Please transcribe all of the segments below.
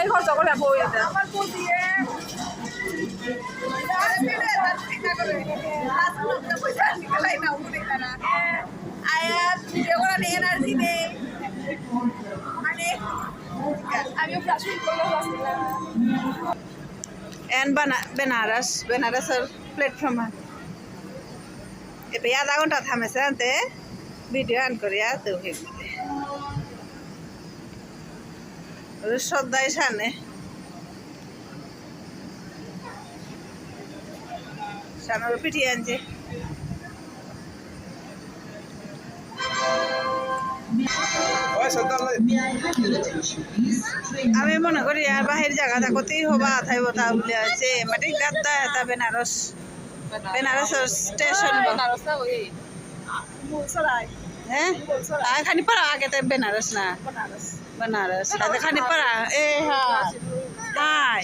খরচ করে বই এনার্জি নেই एंड बनारस और प्लेटफॉर्म ये आधा घंटा था मैं से वीडियो ऑन करिया तो श्रद्धाई सामने सामने पिटी आनছে আমি মনে করি আর বাহির জায়গা থাকতেই হবা থাইব তা বলে আছে মাটি গাদ্দা এটা বেনারস স্টেশন হ্যাঁ খানি পারা আগে তো বেনারস না बनारस ada खानी para hai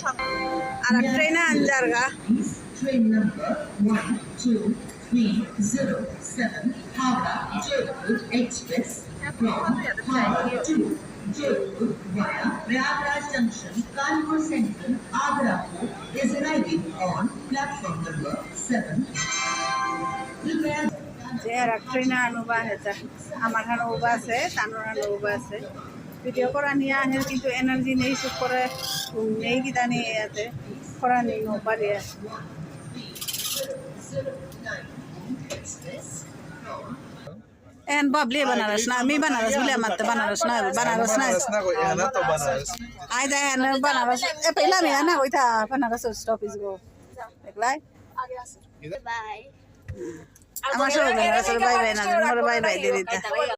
ada train anjarga train number 1237 Howrah Jaipur Express from Howrah to Jaipur via Prayagraj Junction, Kanpur Central, Agra is arriving on platform number 7. Prepare train anuba heta amar hano uba ase tanur hano uba ase video করা নিয়ে আনে কিন্তু energy নেই সব করে নেই কি জানি এতে করা নেই পারে एन बबली बनारस ना मी बनारस बोले मत बनारस ना आइ जाए न बनारस ए पहिला में ना कोई था बनारस स्टॉपेज को देखलाई बाय আমার সব बनारस बाय बाय ना मोर बाय बाय दे देता